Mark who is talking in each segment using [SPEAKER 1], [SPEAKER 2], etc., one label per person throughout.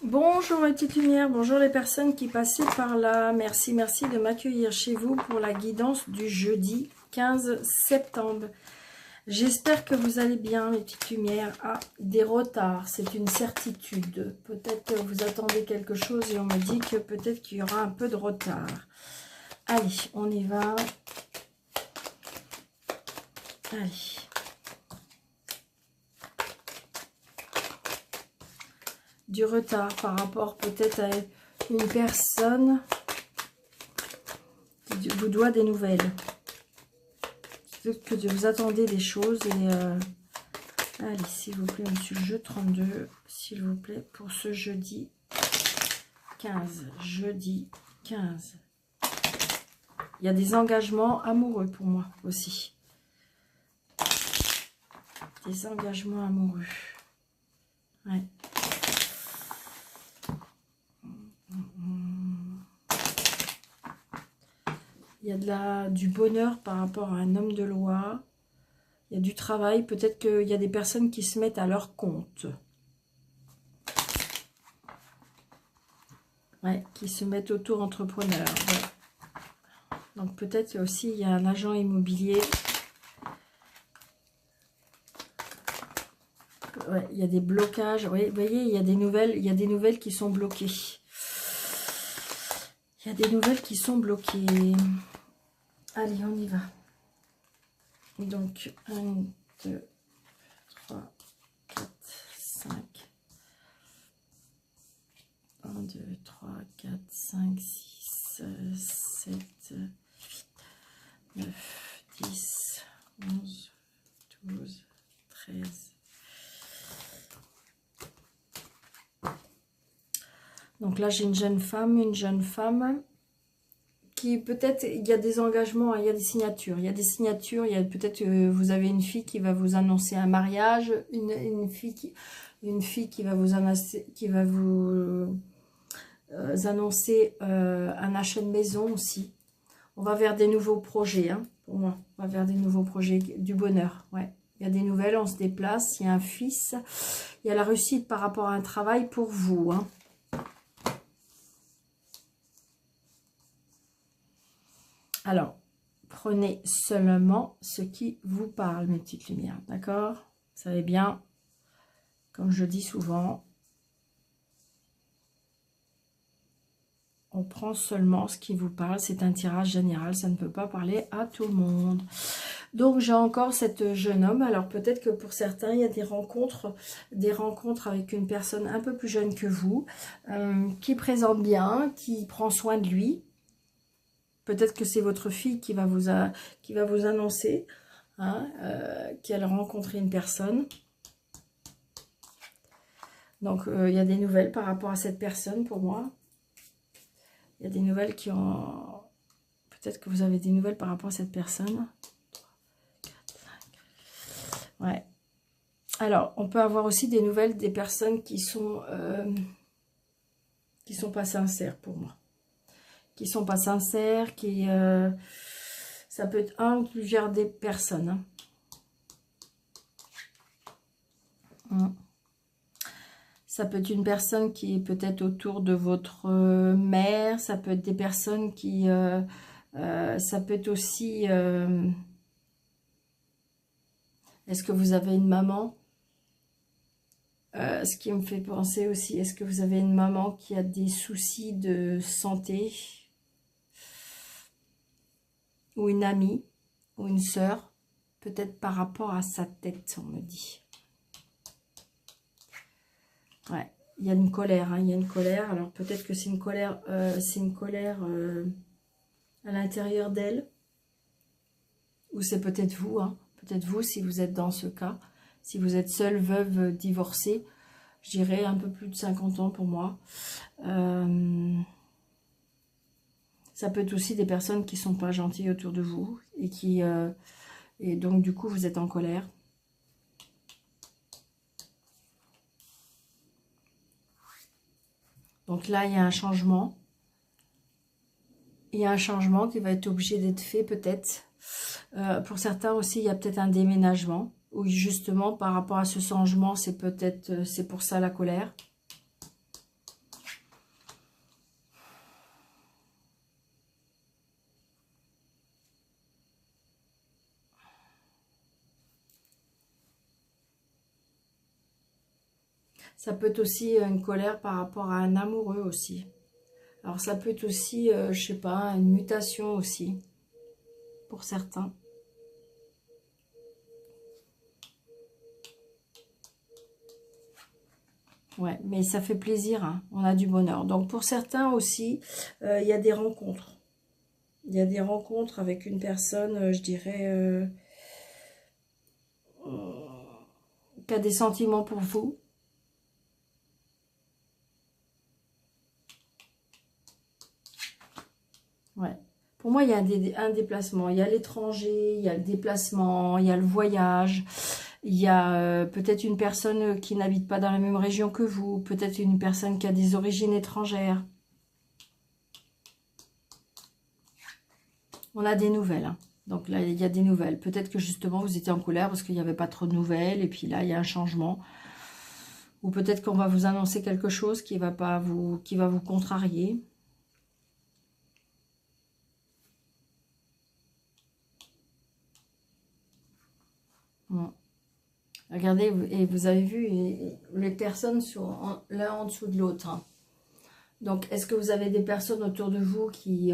[SPEAKER 1] Bonjour les petites lumières, bonjour les personnes qui passaient par là. Merci de m'accueillir chez vous pour la guidance du jeudi 15 septembre. J'espère que vous allez bien, les petites lumières. Ah, des retards, c'est une certitude. Peut-être que vous attendez quelque chose et on me dit que peut-être qu'il y aura un peu de retard. Allez, on y va. Allez. Du retard par rapport peut-être à une personne qui vous doit des nouvelles. Peut-être que vous attendez des choses et allez, s'il vous plaît, monsieur le jeu 32, s'il vous plaît, pour ce jeudi 15. Jeudi 15. Il y a des engagements amoureux pour moi aussi. Des engagements amoureux. Ouais. Il y a du bonheur par rapport à un homme de loi. Il y a du travail. Peut-être qu'il y a des personnes qui se mettent à leur compte. Ouais, qui se mettent auto-entrepreneurs. Ouais. Donc peut-être aussi il y a un agent immobilier. Ouais, il y a des blocages. Oui, vous voyez, il y a des nouvelles qui sont bloquées. Il y a des nouvelles qui sont bloquées. Allez, on y va. Donc, 1, 2, 3, 4, 5. 1, 2, 3, 4, 5, 6, 7, 8, 9, 10, 11, 12, 13. Donc là, j'ai une jeune femme qui peut-être, il y a des engagements, il y a des signatures. Il y a des signatures, il y a peut-être que vous avez une fille qui va vous annoncer un mariage, une fille qui va vous annoncer, annoncer un achat de maison aussi. On va vers des nouveaux projets, hein, pour moi. On va vers des nouveaux projets, du bonheur, ouais. Il y a des nouvelles, on se déplace, il y a un fils. Il y a la réussite par rapport à un travail pour vous, hein. Alors, prenez seulement ce qui vous parle, mes petites lumières, d'accord? Vous savez bien, comme je dis souvent, on prend seulement ce qui vous parle. C'est un tirage général, ça ne peut pas parler à tout le monde. Donc, j'ai encore cette jeune homme. Alors, peut-être que pour certains, il y a des rencontres avec une personne un peu plus jeune que vous, qui présente bien, qui prend soin de lui. Peut-être que c'est votre fille qui va vous annoncer, hein, qu'elle a rencontré une personne. Donc, il y a des nouvelles par rapport à cette personne pour moi. Il y a des nouvelles qui ont... Peut-être que vous avez des nouvelles par rapport à cette personne. 3, 4, 5. Ouais. Alors, on peut avoir aussi des nouvelles des personnes qui sont pas sincères pour moi. Qui sont pas sincères, ça peut être un ou plusieurs des personnes. Hein. Ça peut être une personne qui est peut-être autour de votre mère. Ça peut être des personnes qui... ça peut être aussi... est-ce que vous avez une maman? Ce qui me fait penser aussi, est-ce que vous avez une maman qui a des soucis de santé? Ou une amie, ou une sœur, peut-être par rapport à sa tête, on me dit. Ouais, il y a une colère, hein, il y a une colère. Alors peut-être que c'est une colère, à l'intérieur d'elle. Ou c'est peut-être vous, hein, peut-être vous si vous êtes dans ce cas. Si vous êtes seule, veuve, divorcée, je dirais un peu plus de 50 ans pour moi. Ça peut être aussi des personnes qui sont pas gentilles autour de vous et qui et donc du coup vous êtes en colère. Donc là il y a un changement. Il y a un changement qui va être obligé d'être fait peut-être. Pour certains aussi il y a peut-être un déménagement où justement par rapport à ce changement c'est pour ça la colère. Ça peut être aussi une colère par rapport à un amoureux aussi. Alors ça peut être aussi, je sais pas, une mutation aussi, pour certains. Ouais, mais ça fait plaisir, hein. On a du bonheur. Donc pour certains aussi, il y a des rencontres. Il y a des rencontres avec une personne, je dirais, qui a des sentiments pour vous. Ouais. Pour moi, il y a un déplacement. Il y a l'étranger, il y a le déplacement, il y a le voyage. Il y a peut-être une personne qui n'habite pas dans la même région que vous. Peut-être une personne qui a des origines étrangères. On a des nouvelles, hein. Donc là, il y a des nouvelles. Peut-être que justement, vous étiez en colère parce qu'il n'y avait pas trop de nouvelles. Et puis là, il y a un changement. Ou peut-être qu'on va vous annoncer quelque chose qui va vous contrarier. Bon. Regardez, et vous avez vu, les personnes sont l'un en dessous de l'autre, hein. Donc, est-ce que vous avez des personnes autour de vous qui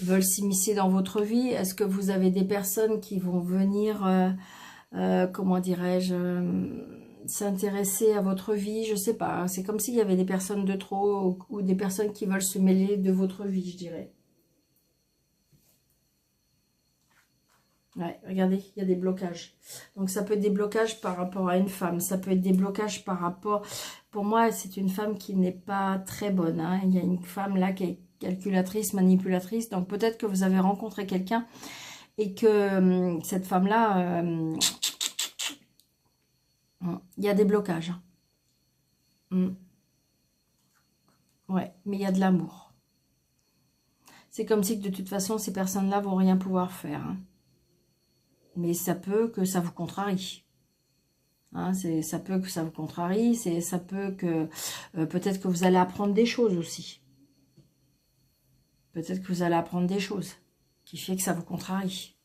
[SPEAKER 1] veulent s'immiscer dans votre vie? Est-ce que vous avez des personnes qui vont venir, comment dirais-je, s'intéresser à votre vie? Je sais pas. C'est comme s'il y avait des personnes de trop ou des personnes qui veulent se mêler de votre vie, je dirais. Ouais, regardez, il y a des blocages. Donc, ça peut être des blocages par rapport à une femme. Ça peut être des blocages par rapport... Pour moi, c'est une femme qui n'est pas très bonne, hein. Il y a une femme là qui est calculatrice, manipulatrice. Donc, peut-être que vous avez rencontré quelqu'un et que cette femme-là... il y a des blocages. Ouais, mais il y a de l'amour. C'est comme si que de toute façon, ces personnes-là vont rien pouvoir faire, hein. Mais ça peut que ça vous contrarie. Hein, ça peut que ça vous contrarie. Ça peut que... peut-être que vous allez apprendre des choses aussi. Peut-être que vous allez apprendre des choses qui fait que ça vous contrarie.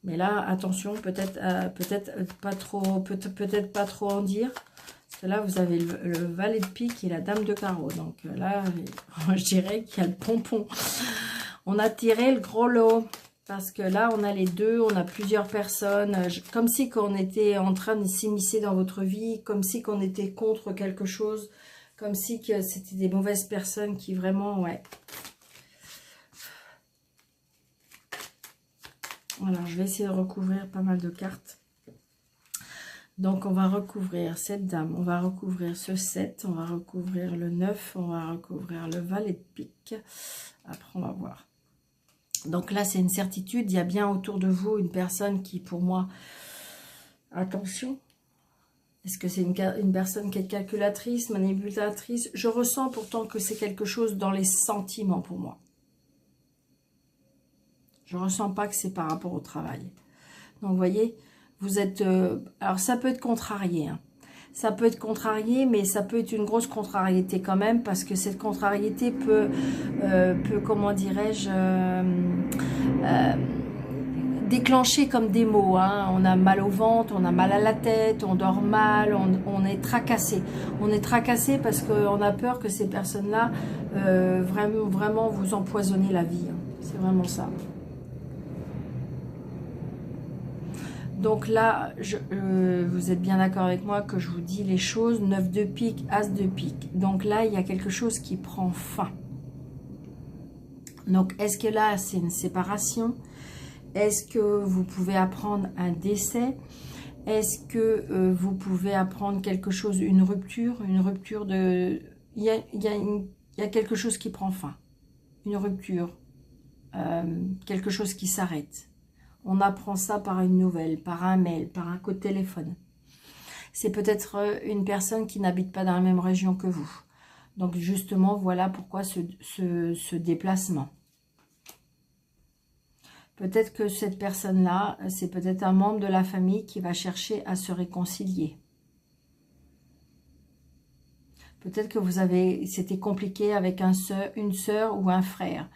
[SPEAKER 1] Mais là, attention, peut-être pas trop en dire. Parce que là, vous avez le valet de pique et la dame de carreau. Donc là, je dirais qu'il y a le pompon. On a tiré le gros lot. Parce que là, on a les deux, on a plusieurs personnes. Comme si qu'on était en train de s'immiscer dans votre vie. Comme si qu'on était contre quelque chose. Comme si que c'était des mauvaises personnes qui vraiment, ouais. Voilà, je vais essayer de recouvrir pas mal de cartes. Donc, on va recouvrir cette dame, on va recouvrir ce 7, on va recouvrir le 9, on va recouvrir le valet de pique. Après, on va voir. Donc là, c'est une certitude. Il y a bien autour de vous une personne qui, pour moi, attention. Est-ce que c'est une personne qui est calculatrice, manipulatrice? Je ressens pourtant que c'est quelque chose dans les sentiments pour moi. Je ne ressens pas que c'est par rapport au travail. Donc, vous voyez, vous êtes... alors, ça peut être contrarié, hein. Ça peut être contrarié, mais ça peut être une grosse contrariété quand même, parce que cette contrariété peut comment dirais-je, déclencher comme des maux, hein. On a mal au ventre, on a mal à la tête, on dort mal, on est tracassé. On est tracassé parce qu'on a peur que ces personnes-là vraiment vous empoisonnent la vie, hein. C'est vraiment ça. Donc là, vous êtes bien d'accord avec moi que je vous dis les choses. 9 de pique, As de pique. Donc là, il y a quelque chose qui prend fin. Donc, est-ce que là, c'est une séparation? Est-ce que vous pouvez apprendre un décès? Est-ce que vous pouvez apprendre quelque chose, une rupture de... Il y a quelque chose qui prend fin. Une rupture. Quelque chose qui s'arrête. On apprend ça par une nouvelle, par un mail, par un coup de téléphone. C'est peut-être une personne qui n'habite pas dans la même région que vous. Donc justement, voilà pourquoi ce déplacement. Peut-être que cette personne-là, c'est peut-être un membre de la famille qui va chercher à se réconcilier. Peut-être que c'était compliqué avec une sœur ou un frère.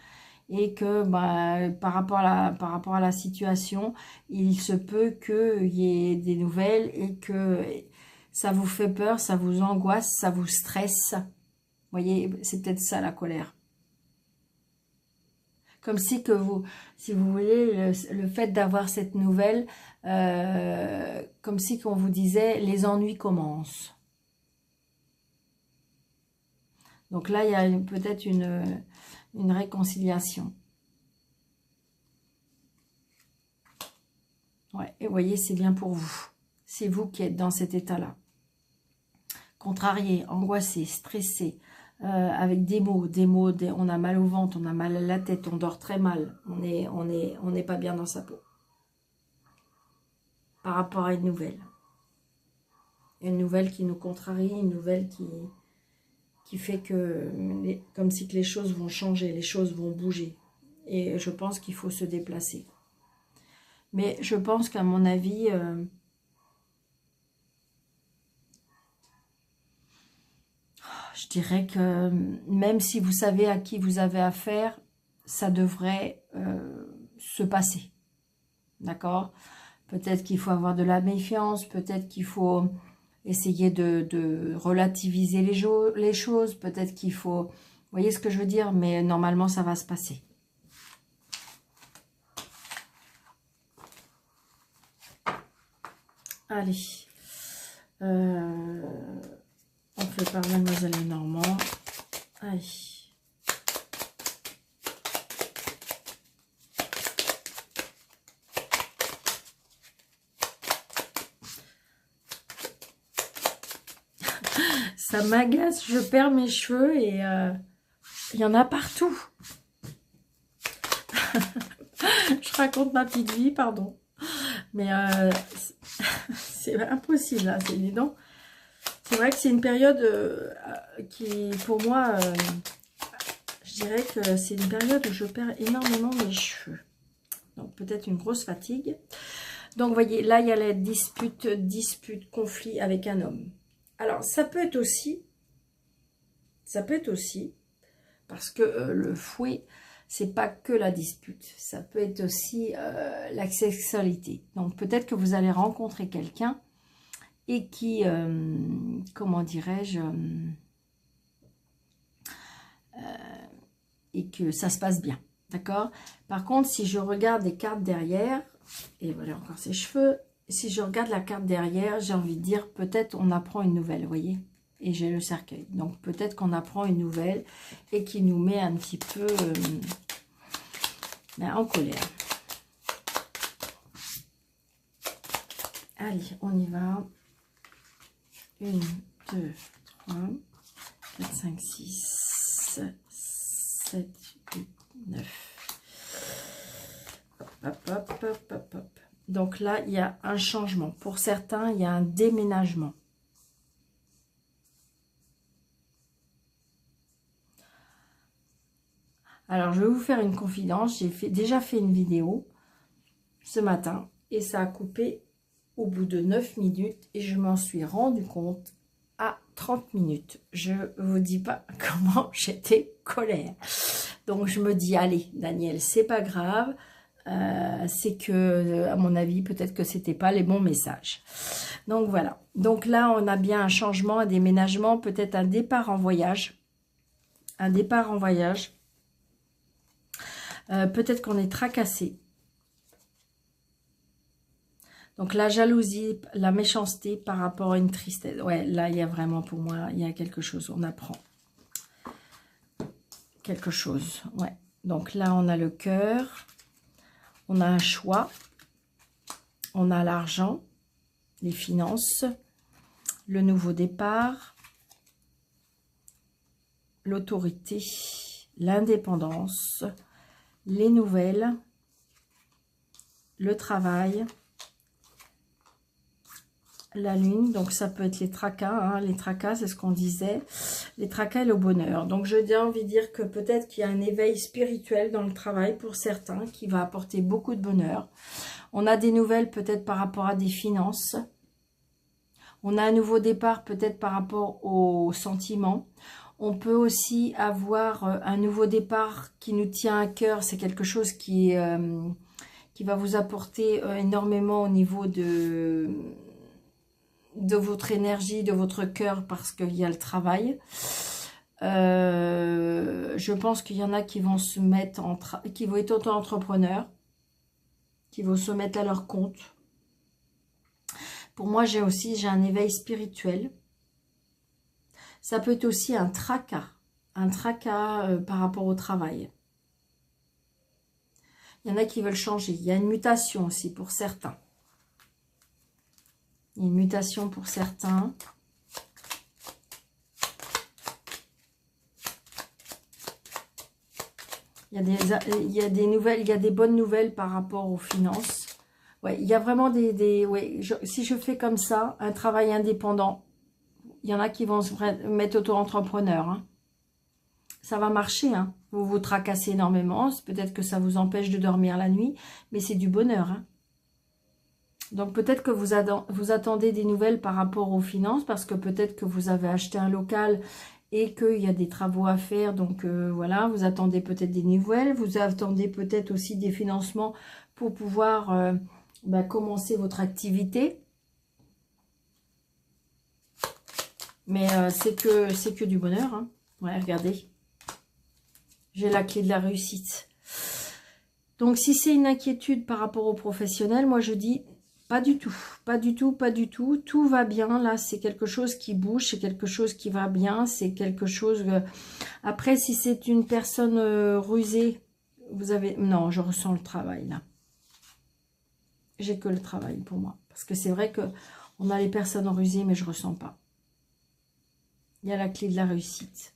[SPEAKER 1] Et que par rapport à la situation, il se peut qu'il y ait des nouvelles et que Ça vous fait peur, ça vous angoisse, ça vous stresse. Vous voyez, c'est peut-être ça la colère. Comme si que vous, si vous voulez, le fait d'avoir cette nouvelle, comme si qu'on vous disait, les ennuis commencent. Donc là, il y a peut-être une réconciliation. Ouais, et vous voyez, c'est bien pour vous. C'est vous qui êtes dans cet état-là. Contrarié, angoissé, stressé, avec des mots, on a mal au ventre, on a mal à la tête, on dort très mal, on n'est pas bien dans sa peau. Par rapport à une nouvelle. Une nouvelle qui nous contrarie, une nouvelle qui fait que, comme si que les choses vont changer, les choses vont bouger. Et je pense qu'il faut se déplacer. Mais je pense qu'à mon avis, je dirais que même si vous savez à qui vous avez affaire, ça devrait se passer. D'accord? Peut-être qu'il faut avoir de la méfiance, peut-être qu'il faut essayer de relativiser les choses, peut-être qu'il faut... Vous voyez ce que je veux dire? Mais normalement, ça va se passer. Allez. On fait par Mademoiselle Lenormand. Allez. Ça m'agace, je perds mes cheveux et il y en a partout. Je raconte ma petite vie, pardon. Mais c'est impossible, là, c'est évident. C'est vrai que c'est une période qui, pour moi, je dirais que c'est une période où je perds énormément mes cheveux. Donc peut-être une grosse fatigue. Donc vous voyez, là il y a la dispute, conflit avec un homme. Alors ça peut être aussi, parce que le fouet, c'est pas que la dispute, ça peut être aussi la sexualité. Donc peut-être que vous allez rencontrer quelqu'un et qui, comment dirais-je, et que ça se passe bien, d'accord? Par contre, si je regarde les cartes derrière, et voilà encore ses cheveux, si je regarde la carte derrière, j'ai envie de dire, peut-être on apprend une nouvelle, vous voyez? Et j'ai le cercueil. Donc peut-être qu'on apprend une nouvelle et qui nous met un petit peu en colère. Allez, on y va. 1, 2, 3, 4, 5, 6, 7, 8, 9. Hop, hop, hop, hop, hop. Donc là, il y a un changement. Pour certains, il y a un déménagement. Alors, je vais vous faire une confidence. J'ai déjà fait une vidéo ce matin et ça a coupé au bout de 9 minutes et je m'en suis rendu compte à 30 minutes. Je vous dis pas comment j'étais colère. Donc, je me dis, allez, Daniel, c'est pas grave. C'est que, à mon avis, peut-être que c'était pas les bons messages. Donc, voilà. Donc là, on a bien un changement, un déménagement, peut-être un départ en voyage. Un départ en voyage. Peut-être qu'on est tracassé. Donc la jalousie, la méchanceté par rapport à une tristesse. Ouais, là, il y a vraiment pour moi, il y a quelque chose. On apprend quelque chose. Ouais. Donc là, on a le cœur. On a un choix. On a l'argent, les finances, le nouveau départ, l'autorité, l'indépendance, les nouvelles, le travail, la lune. Donc ça peut être les tracas, hein. Les tracas, c'est ce qu'on disait, les tracas et le bonheur. Donc j'ai envie de dire que peut-être qu'il y a un éveil spirituel dans le travail pour certains qui va apporter beaucoup de bonheur. On a des nouvelles peut-être par rapport à des finances. On a un nouveau départ peut-être par rapport aux sentiments. On peut aussi avoir un nouveau départ qui nous tient à cœur. C'est quelque chose qui va vous apporter énormément au niveau de de votre énergie, de votre cœur, parce qu'il y a le travail. Je pense qu'il y en a qui vont se mettre qui vont être auto-entrepreneurs, qui vont se mettre à leur compte. Pour moi, j'ai un éveil spirituel. Ça peut être aussi un tracas par rapport au travail. Il y en a qui veulent changer. Il y a une mutation aussi pour certains. Il y a une mutation pour certains. Il y a des nouvelles, il y a des bonnes nouvelles par rapport aux finances. Ouais, il y a vraiment si je fais comme ça, un travail indépendant, il y en a qui vont se mettre auto-entrepreneur. Hein. Ça va marcher. Hein. Vous vous tracassez énormément. Peut-être que ça vous empêche de dormir la nuit, mais c'est du bonheur. Hein. Donc peut-être que vous attendez des nouvelles par rapport aux finances, parce que peut-être que vous avez acheté un local et qu'il y a des travaux à faire. Donc voilà, vous attendez peut-être des nouvelles. Vous attendez peut-être aussi des financements pour pouvoir commencer votre activité. Mais c'est que du bonheur. Hein. Ouais, regardez. J'ai la clé de la réussite. Donc, si c'est une inquiétude par rapport aux professionnels, moi je dis pas du tout. Pas du tout, pas du tout. Tout va bien. Là, c'est quelque chose qui bouge. C'est quelque chose qui va bien. C'est quelque chose... Après, si c'est une personne rusée, vous avez... Non, je ressens le travail là. J'ai que le travail pour moi. Parce que c'est vrai que on a les personnes rusées, mais je ne ressens pas. Il y a la clé de la réussite.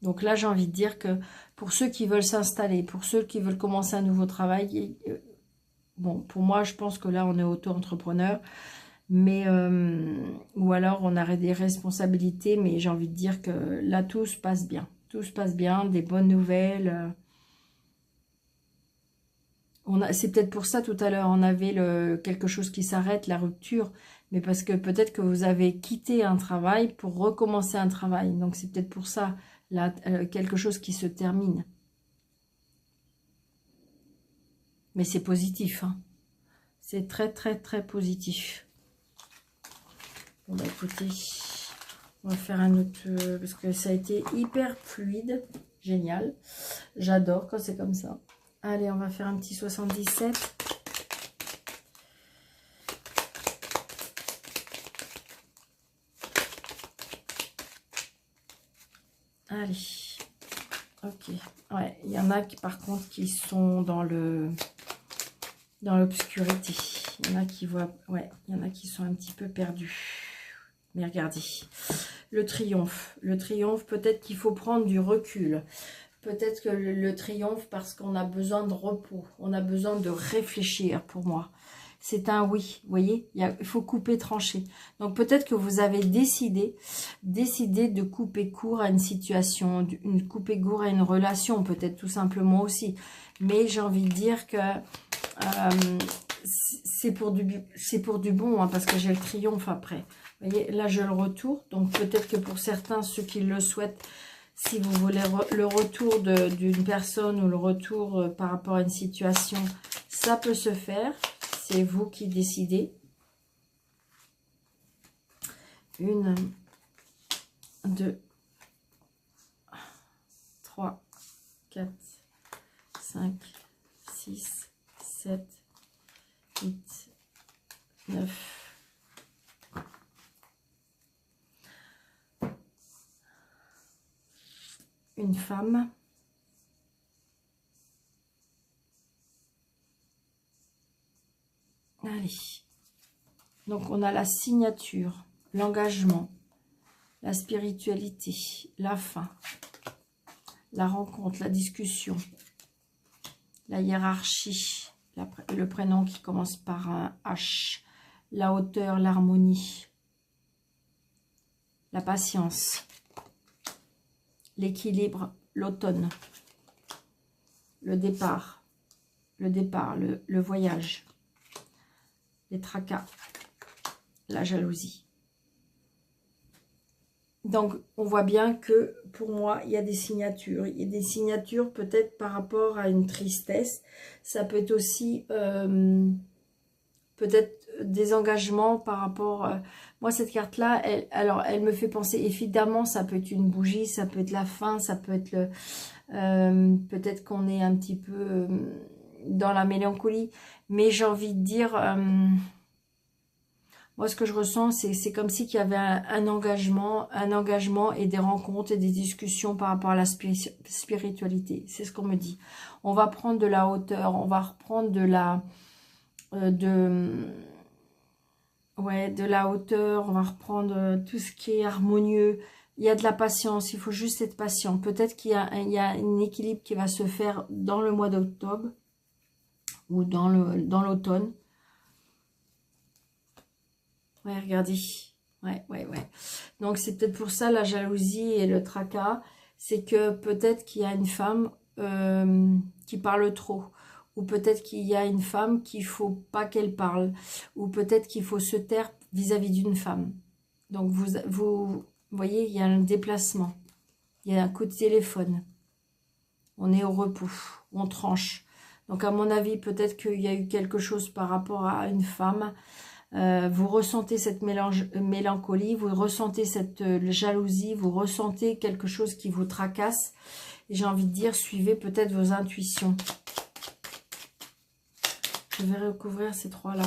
[SPEAKER 1] Donc là, j'ai envie de dire que pour ceux qui veulent s'installer, pour ceux qui veulent commencer un nouveau travail, bon, pour moi, je pense que là, on est auto-entrepreneur, mais ou alors on aurait des responsabilités, mais j'ai envie de dire que là, tout se passe bien. Tout se passe bien, des bonnes nouvelles. C'est peut-être pour ça, tout à l'heure, on avait quelque chose qui s'arrête, la rupture, mais parce que peut-être que vous avez quitté un travail pour recommencer un travail. Donc, c'est peut-être pour ça, là, quelque chose qui se termine. Mais c'est positif. Hein. C'est très, très, très positif. Bon, bah écoutez, on va faire un autre... parce que ça a été hyper fluide. Génial. J'adore quand c'est comme ça. Allez, on va faire un petit 77. Allez. Ok. Ouais, il y en a qui, par contre, qui sont dans l'obscurité. Il y en a qui voient... Ouais, il y en a qui sont un petit peu perdus. Mais regardez. Le triomphe. Le triomphe, peut-être qu'il faut prendre du recul. Peut-être que le triomphe, parce qu'on a besoin de repos. On a besoin de réfléchir, pour moi. C'est un oui, vous voyez, il faut couper, trancher. Donc peut-être que vous avez décidé de couper court à une situation, couper court à une relation, peut-être tout simplement aussi. Mais j'ai envie de dire que c'est pour du bon, hein, parce que j'ai le triomphe après. Vous voyez, là je le retourne, donc peut-être que pour certains, ceux qui le souhaitent, si vous voulez le retour d'une personne ou le retour par rapport à une situation, ça peut se faire. C'est vous qui décidez. 1, 2, 3, 4, 5, 6, 7, 8, 9. Une femme. Allez. Donc, on a la signature, l'engagement, la spiritualité, la fin, la rencontre, la discussion, la hiérarchie, le prénom qui commence par un H, la hauteur, l'harmonie, la patience, l'équilibre, l'automne, le départ, le voyage, les tracas, la jalousie. Donc, on voit bien que, pour moi, il y a des signatures. Il y a des signatures peut-être par rapport à une tristesse. Ça peut être aussi peut-être des engagements par rapport... moi, cette carte-là, alors, elle me fait penser, évidemment, ça peut être une bougie, ça peut être la fin, ça peut être le... peut-être qu'on est un petit peu dans la mélancolie, mais j'ai envie de dire... moi, ce que je ressens, c'est comme si qu'il y avait un engagement et des rencontres et des discussions par rapport à la spiritualité. C'est ce qu'on me dit. On va prendre de la hauteur, on va reprendre de la... de la hauteur, on va reprendre tout ce qui est harmonieux. Il y a de la patience, il faut juste être patient. Peut-être qu'il y a un équilibre qui va se faire dans le mois d'octobre ou dans l'automne. Ouais, regardez. Ouais. Donc, c'est peut-être pour ça la jalousie et le tracas. C'est que peut-être qu'il y a une femme qui parle trop. Ou peut-être qu'il y a une femme qu'il ne faut pas qu'elle parle. Ou peut-être qu'il faut se taire vis-à-vis d'une femme. Donc, vous voyez, il y a un déplacement. Il y a un coup de téléphone. On est au repos. On tranche. Donc, à mon avis, peut-être qu'il y a eu quelque chose par rapport à une femme. Vous ressentez cette mélancolie, vous ressentez cette jalousie, vous ressentez quelque chose qui vous tracasse. Et j'ai envie de dire, suivez peut-être vos intuitions. Je vais recouvrir ces trois-là.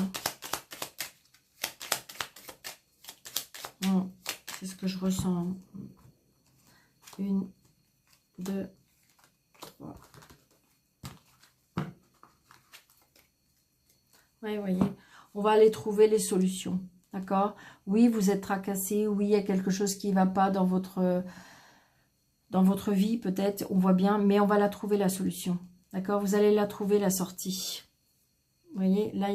[SPEAKER 1] C'est ce que je ressens. 1, 2, 3. Oui, vous voyez. On va aller trouver les solutions, d'accord? Oui, vous êtes tracassé, oui, il y a quelque chose qui ne va pas dans votre vie, peut-être, on voit bien, mais on va la trouver, la solution, d'accord? Vous allez la trouver, la sortie. Vous voyez, là,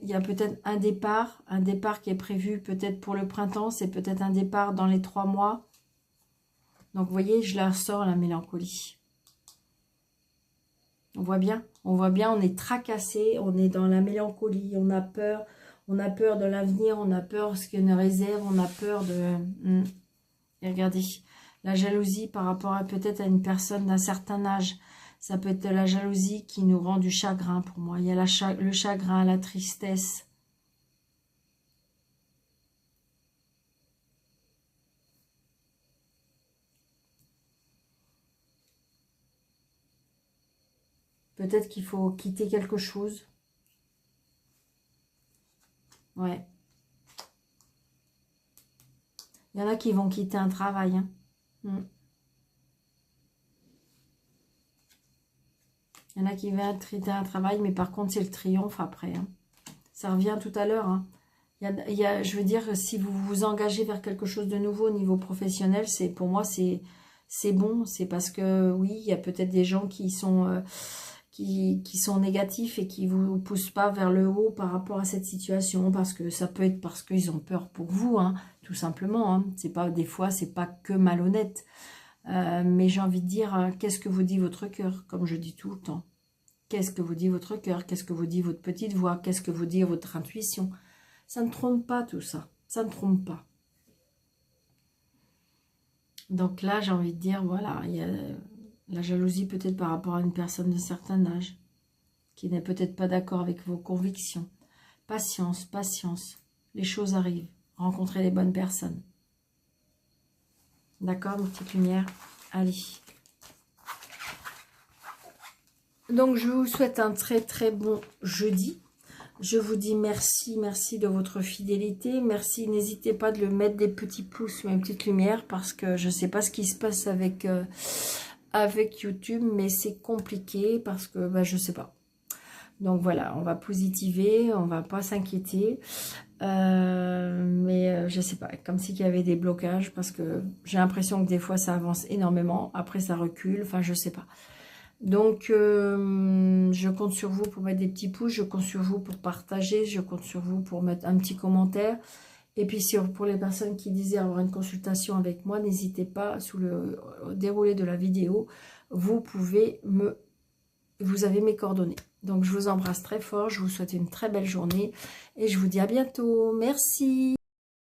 [SPEAKER 1] il y a peut-être un départ qui est prévu peut-être pour le printemps, c'est peut-être un départ dans les 3 mois. Donc, vous voyez, je la ressors, la mélancolie. On voit bien, on est tracassé, on est dans la mélancolie, on a peur de l'avenir, on a peur de ce qu'il nous réserve, on a peur de... Et regardez, la jalousie par rapport à peut-être à une personne d'un certain âge, ça peut être la jalousie qui nous rend du chagrin pour moi. Il y a le chagrin, la tristesse. Peut-être qu'il faut quitter quelque chose. Ouais. Il y en a qui vont quitter un travail. Hein. Il y en a qui vont quitter un travail, mais par contre, c'est le triomphe après. Hein. Ça revient tout à l'heure. Hein. Je veux dire, si vous vous engagez vers quelque chose de nouveau au niveau professionnel, pour moi, c'est bon. C'est parce que, oui, il y a peut-être des gens qui sont... qui sont négatifs et qui vous poussent pas vers le haut par rapport à cette situation, parce que ça peut être parce qu'ils ont peur pour vous, hein, tout simplement. Hein. C'est pas, des fois, c'est pas que malhonnête. Mais j'ai envie de dire, qu'est-ce que vous dit votre cœur, comme je dis tout le temps. Qu'est-ce que vous dit votre cœur? Qu'est-ce que vous dit votre petite voix? Qu'est-ce que vous dit votre intuition? Ça ne trompe pas tout ça. Ça ne trompe pas. Donc là, j'ai envie de dire, voilà, il y a la jalousie peut-être par rapport à une personne de certain âge, qui n'est peut-être pas d'accord avec vos convictions. Patience, patience. Les choses arrivent. Rencontrez les bonnes personnes. D'accord, mes petites lumières? Allez. Donc, je vous souhaite un très très bon jeudi. Je vous dis merci, merci de votre fidélité. Merci, n'hésitez pas de le mettre des petits pouces, mes petites lumières, parce que je ne sais pas ce qui se passe avec YouTube, mais c'est compliqué parce que je ne sais pas. Donc voilà, on va positiver, on va pas s'inquiéter. Mais je sais pas, comme s'il y avait des blocages, parce que j'ai l'impression que des fois ça avance énormément, après ça recule, enfin je sais pas. Donc je compte sur vous pour mettre des petits pouces, je compte sur vous pour partager, je compte sur vous pour mettre un petit commentaire. Et puis pour les personnes qui désirent avoir une consultation avec moi, n'hésitez pas, sous le déroulé de la vidéo, vous avez mes coordonnées. Donc je vous embrasse très fort, je vous souhaite une très belle journée et je vous dis à bientôt. Merci.